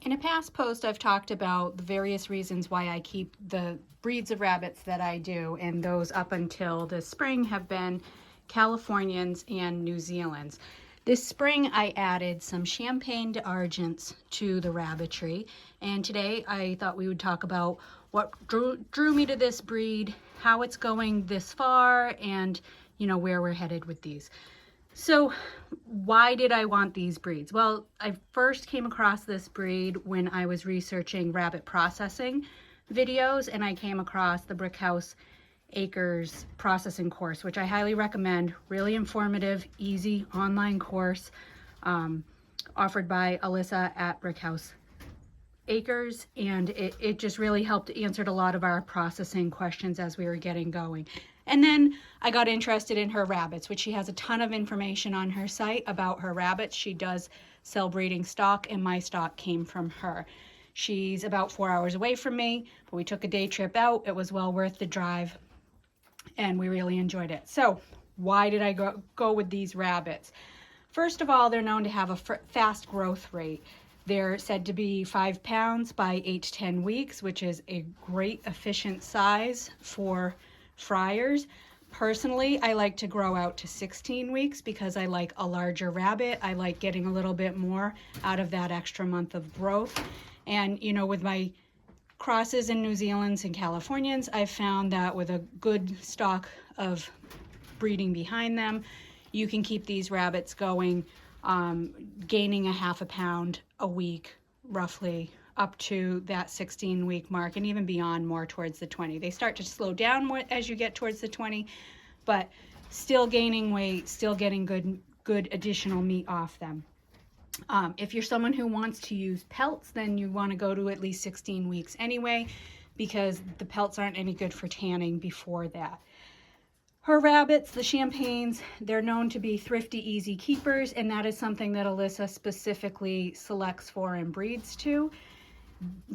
In a past post, I've talked about the various reasons why I keep the breeds of rabbits that I do, and those up until this spring have been Californians and New Zealand's. This spring, I added some Champagne d'Argents to the Rabbitry, and today I thought we would talk about what drew me to this breed, how it's going this far, and where we're headed with these. So why did I want these breeds? Well, I first came across this breed when I was researching rabbit processing videos, and I came across the Brickhouse Acres processing course, which I highly recommend. Really informative, easy online course offered by Alyssa at Brickhouse Acres, and it just really helped answer a lot of our processing questions as we were getting going. And then I got interested in her rabbits, which she has a ton of information on her site about her rabbits. She does sell breeding stock, and my stock came from her. She's about 4 hours away from me, but we took a day trip out. It was well worth the drive, and we really enjoyed it. So why did I go with these rabbits? First of all, they're known to have a fast growth rate. They're said to be 5 pounds by 8 to 10 weeks, which is a great efficient size for fryers. Personally, I like to grow out to 16 weeks because I like a larger rabbit. I like getting a little bit more out of that extra month of growth. And with my crosses in New Zealand's and Californians, I've found that with a good stock of breeding behind them, you can keep these rabbits going, gaining a half a pound a week, roughly, up to that 16-week mark, and even beyond, more towards the 20. They start to slow down more as you get towards the 20, but still gaining weight, still getting good additional meat off them. If you're someone who wants to use pelts, then you want to go to at least 16 weeks anyway, because the pelts aren't any good for tanning before that. Her rabbits, the Champagnes, they're known to be thrifty, easy keepers, and that is something that Alyssa specifically selects for and breeds to.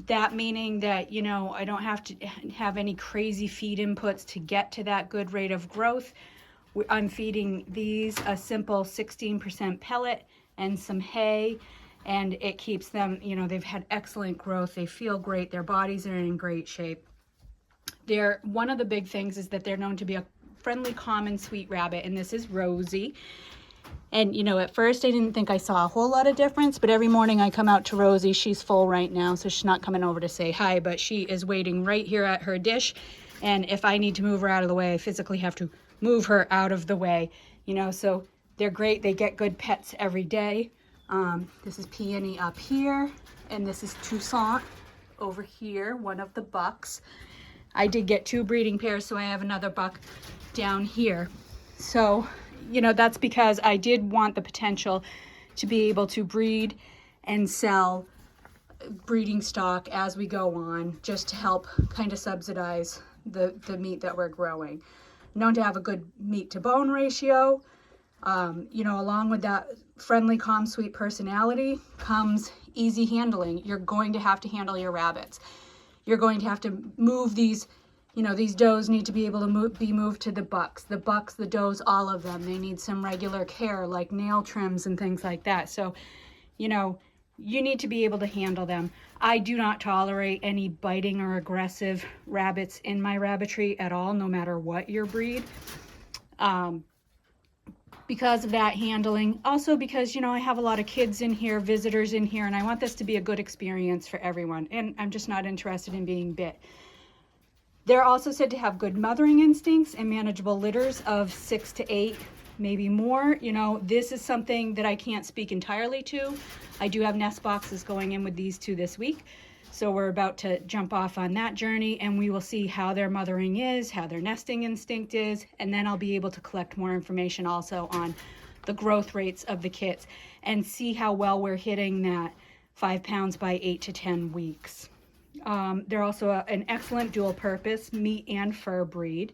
That meaning that, I don't have to have any crazy feed inputs to get to that good rate of growth. I'm feeding these a simple 16% pellet and some hay, and it keeps them, they've had excellent growth. They feel great. Their bodies are in great shape. One of the big things is that they're known to be a friendly, common, sweet rabbit, and this is Rosie. And at first I didn't think I saw a whole lot of difference, but every morning I come out to Rosie. She's full right now, so she's not coming over to say hi, but she is waiting right here at her dish. And if I need to move her out of the way, I physically have to move her out of the way, so they're great. They get good pets every day. This is Peony up here, and this is Toussaint over here, one of the bucks. I did get 2 breeding pairs, so I have another buck down here. So that's because I did want the potential to be able to breed and sell breeding stock as we go on, just to help kind of subsidize the meat that we're growing. Known to have a good meat to bone ratio. Along with that friendly, calm, sweet personality comes easy handling. You're going to have to handle your rabbits. You're going to have to move these. These does need to be able to be moved to the bucks. The bucks, the does, all of them, they need some regular care, like nail trims and things like that. So, you need to be able to handle them. I do not tolerate any biting or aggressive rabbits in my rabbitry at all, no matter what your breed. Because of that handling. Also because, I have a lot of kids in here, visitors in here, and I want this to be a good experience for everyone. And I'm just not interested in being bit. They're also said to have good mothering instincts and manageable litters of 6 to 8, maybe more. This is something that I can't speak entirely to. I do have nest boxes going in with these 2 this week. So we're about to jump off on that journey, and we will see how their mothering is, how their nesting instinct is, and then I'll be able to collect more information also on the growth rates of the kits and see how well we're hitting that 5 pounds by 8 to 10 weeks. They're also an excellent dual purpose meat and fur breed,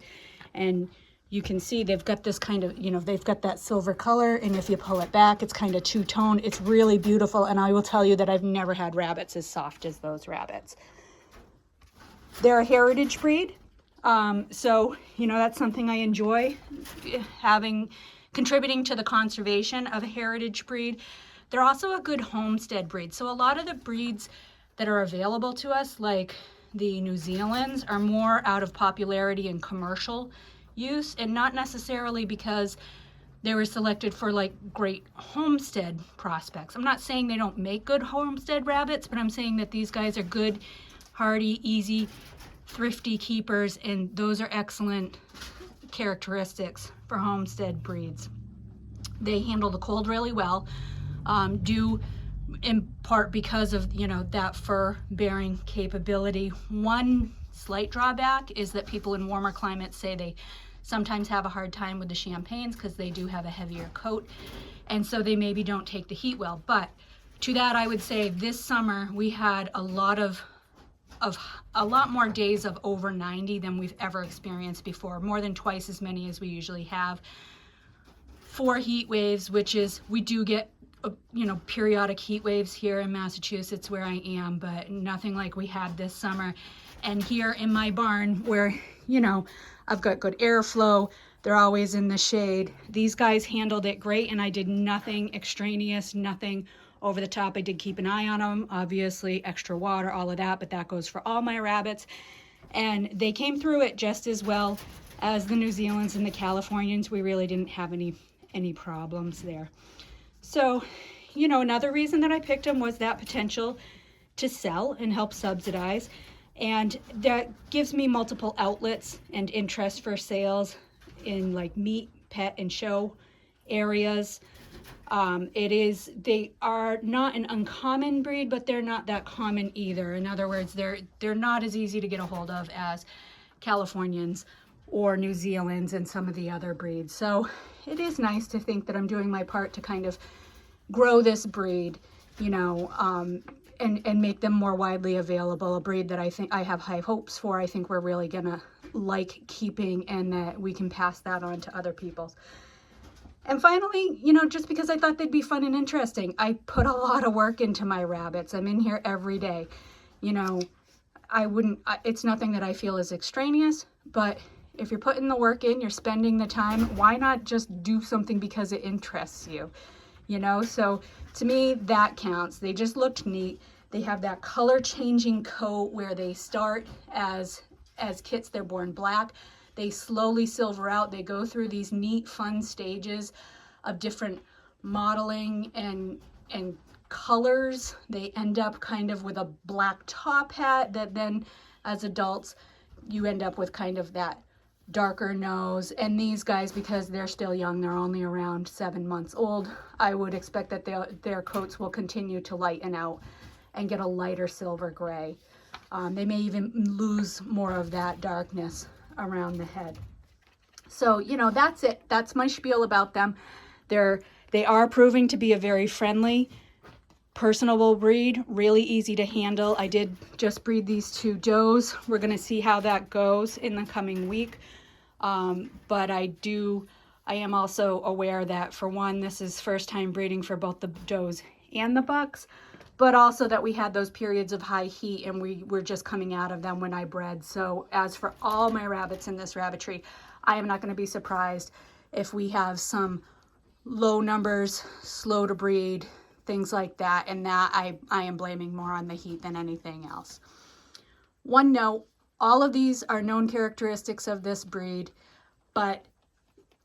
and you can see they've got this kind of, they've got that silver color, and if you pull it back, it's kind of two-tone. It's really beautiful, and I will tell you that I've never had rabbits as soft as those rabbits. They're a heritage breed, so, that's something I enjoy, contributing to the conservation of a heritage breed. They're also a good homestead breed. So a lot of the breeds that are available to us, like the New Zealands, are more out of popularity and commercial use, and not necessarily because they were selected for like great homestead prospects. I'm not saying they don't make good homestead rabbits, but I'm saying that these guys are good, hardy, easy, thrifty keepers, and those are excellent characteristics for homestead breeds. They handle the cold really well, due in part because of, you know, that fur bearing capability. One slight drawback is that people in warmer climates say they sometimes have a hard time with the champagnes because they do have a heavier coat, and so they maybe don't take the heat well. But to that, I would say this summer we had a lot more days of over 90 than we've ever experienced before, more than twice as many as we usually have. 4 heat waves, which is, we do get you know, periodic heat waves here in Massachusetts where I am, but nothing like we had this summer. And here in my barn where, you know, I've got good airflow, they're always in the shade. These guys handled it great, and I did nothing extraneous, nothing over the top. I did keep an eye on them, obviously, extra water, all of that, but that goes for all my rabbits. And they came through it just as well as the New Zealands and the Californians. We really didn't have any problems there. So, you know, another reason that I picked them was that potential to sell and help subsidize. And that gives me multiple outlets and interest for sales in like meat, pet, and show areas. They are not an uncommon breed, but they're not that common either. In other words, they're not as easy to get a hold of as Californians or New Zealand's and some of the other breeds. So it is nice to think that I'm doing my part to kind of grow this breed, you know, and make them more widely available. A breed that I think I have high hopes for. I think we're really gonna like keeping, and that we can pass that on to other people. And finally, you know, just because I thought they'd be fun and interesting, I put a lot of work into my rabbits. I'm in here every day. You know, it's nothing that I feel is extraneous, but if you're putting the work in, you're spending the time, why not just do something because it interests you? You know, so to me, that counts. They just looked neat. They have that color changing coat where they start as kits, they're born black. They slowly silver out. They go through these neat, fun stages of different modeling and colors. They end up kind of with a black top hat that then, as adults, you end up with kind of that darker nose. And these guys, because they're still young, they're only around 7 months old, I would expect that their coats will continue to lighten out and get a lighter silver gray. They may even lose more of that darkness around the head. So, you know, that's it. That's my spiel about them. They are proving to be a very friendly, personable breed, really easy to handle. I did just breed these 2 does. We're going to see how that goes in the coming week. But I am also aware that, for one, this is first time breeding for both the does and the bucks, but also that we had those periods of high heat and we were just coming out of them when I bred. So as for all my rabbits in this rabbitry, I am not going to be surprised if we have some low numbers, slow to breed, things like that. And that I am blaming more on the heat than anything else. One note, all of these are known characteristics of this breed, but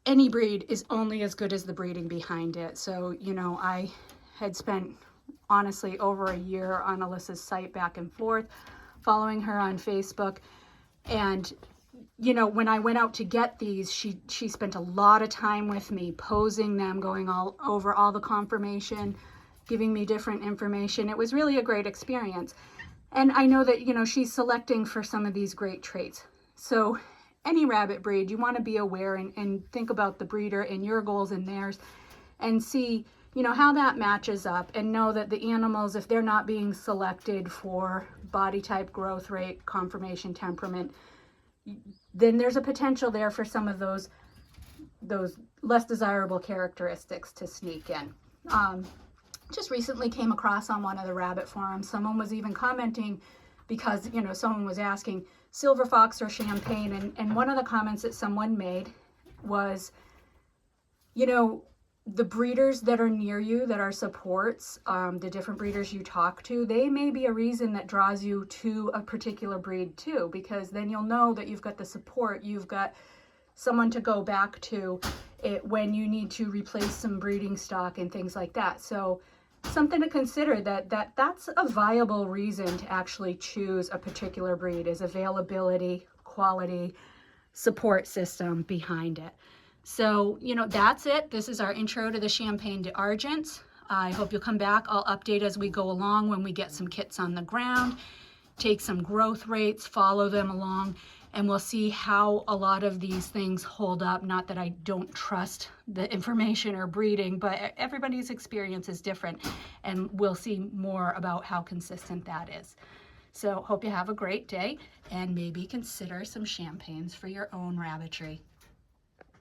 any breed is only as good as the breeding behind it. So, you know, I had spent honestly over a year on Alyssa's site back and forth, following her on Facebook. And, you know, when I went out to get these, she spent a lot of time with me, posing them, going all over all the confirmation, giving me different information. It was really a great experience. And I know that, you know, she's selecting for some of these great traits. So any rabbit breed, you want to be aware and think about the breeder and your goals and theirs, and see, you know, how that matches up, and know that the animals, if they're not being selected for body type, growth rate, conformation, temperament, then there's a potential there for some of those less desirable characteristics to sneak in. Just recently came across on one of the rabbit forums, someone was even commenting, because, you know, someone was asking silver fox or champagne, and one of the comments that someone made was, you know, the breeders that are near you, that are supports, the different breeders you talk to, they may be a reason that draws you to a particular breed too, because then you'll know that you've got the support, you've got someone to go back to it when you need to replace some breeding stock and things like that. So something to consider, that's a viable reason to actually choose a particular breed, is availability, quality, support system behind it. So, you know, that's it. This is our intro to the Champagne d'Argent. I hope you'll come back. I'll update as we go along when we get some kits on the ground, take some growth rates, follow them along, and we'll see how a lot of these things hold up. Not that I don't trust the information or breeding, but everybody's experience is different, and we'll see more about how consistent that is. So hope you have a great day, and maybe consider some champagnes for your own rabbitry.